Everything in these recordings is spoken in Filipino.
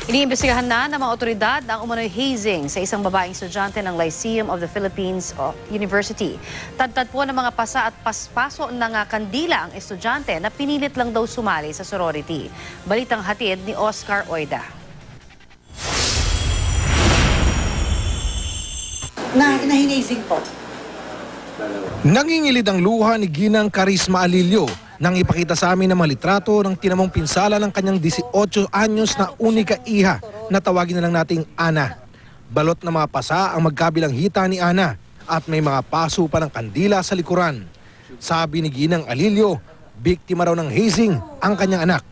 Iniimbestigahan na ng mga otoridad ang umano'y hazing sa isang babaeng estudyante ng Lyceum of the Philippines University. Tadtad po ng mga pasa at paspaso ng kandila ang estudyante na pinilit lang daw sumali sa sorority. Balitang hatid ni Oscar Oida. Nahinazing po. Nangingilid ang luha ni Ginang Carisma Alilio nang ipakita sa amin ng mga litrato ng tinamong pinsala ng kanyang 18 anyos na unika iha na tawagin na lang nating Ana. Balot na mga pasa ang magkabilang hita ni Ana at may mga paso pa ng kandila sa likuran. Sabi ni Ginang Alilio, biktima raw ng hazing ang kanyang anak.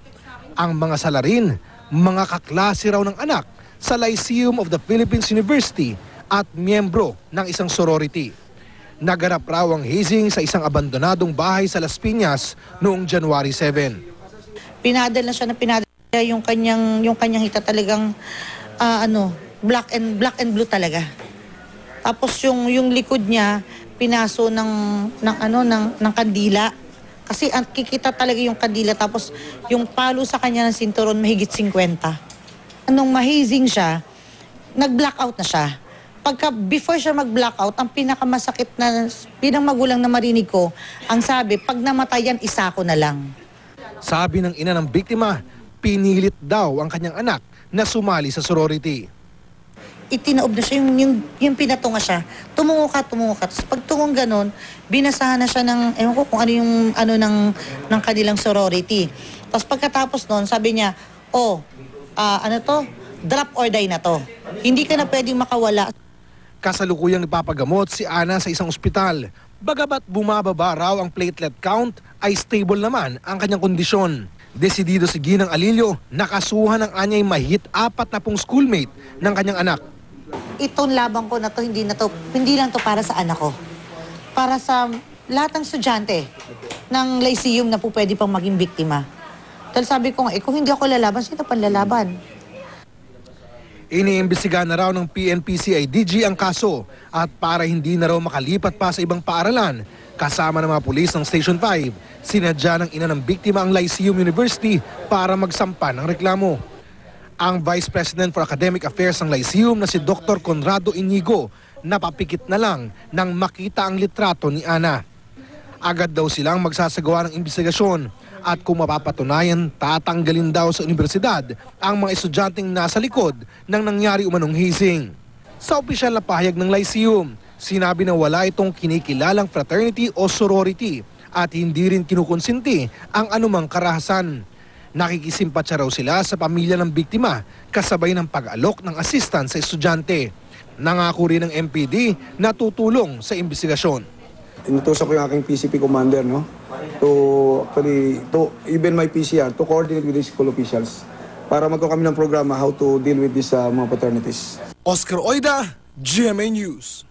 Ang mga salarin, mga kaklase raw ng anak sa Lyceum of the Philippines University at miyembro ng isang sorority. Naganap raw ang hazing sa isang abandonadong bahay sa Las Piñas noong January 7. Pinadala siya na pinadala yung kanyang hita talagang black and blue talaga. Tapos yung likod niya pinaso ng kandila. Kasi kikita talaga yung kandila, tapos yung palo sa kanya ng sinturon mahigit 50. Anong mahazing siya, nag-blackout na siya. Before siya mag-blackout, ang pinakamasakit na pinamagulang na marinig ko, ang sabi, pag namatayan, isa ko na lang. Sabi ng ina ng biktima, pinilit daw ang kanyang anak na sumali sa sorority. Itinaob na siya, yung pinatunga siya. Tumungo ka. Tapos pag tungong ganon, binasahan na siya ng, ewan ko kung ano ng kanilang sorority. Tapos pagkatapos noon, sabi niya, drop or die na to. Hindi ka na pwedeng makawala. Kasalukuyang ipapagamot si Ana sa isang ospital. Bagamat bumababa raw ang platelet count, ay stable naman ang kanyang kondisyon. Desidido si Ginang Alilio, nakasuhan ng anyay mahigit 40 schoolmate ng kanyang anak. Itong labang ko na to, hindi lang to para sa anak ko. Para sa lahat ng estudyante ng Lyceum na po pwede pang maging biktima. Dahil sabi ko nga, kung hindi ako lalaban, sino pang lalaban? Iniimbestigahan na raw ng PNP-CIDG ang kaso at para hindi na raw makalipat pa sa ibang paaralan, kasama ng mga pulis ng Station 5, sinadya ng ina ng biktima ang Lyceum University para magsampa ng reklamo. Ang Vice President for Academic Affairs ng Lyceum na si Dr. Conrado Inigo napapikit na lang nang makita ang litrato ni Ana. Agad daw silang magsasagawa ng imbestigasyon at kung mapapatunayan, tatanggalin daw sa universidad ang mga estudyanteng nasa likod ng nangyari umanong hazing. Sa opisyal na pahayag ng Lyceum, sinabi na wala itong kinikilalang fraternity o sorority at hindi rin kinukonsinti ang anumang karahasan. Nakikisimpatsa raw sila sa pamilya ng biktima kasabay ng pag-alok ng assistance sa estudyante. Nangako rin ng MPD na tutulong sa imbestigasyon. Inutusan ko yung aking PCP commander, no? To even my PCR, to coordinate with the school officials para magkaroon kami ng programa how to deal with these mga fraternities. Oscar Oida, GMA News.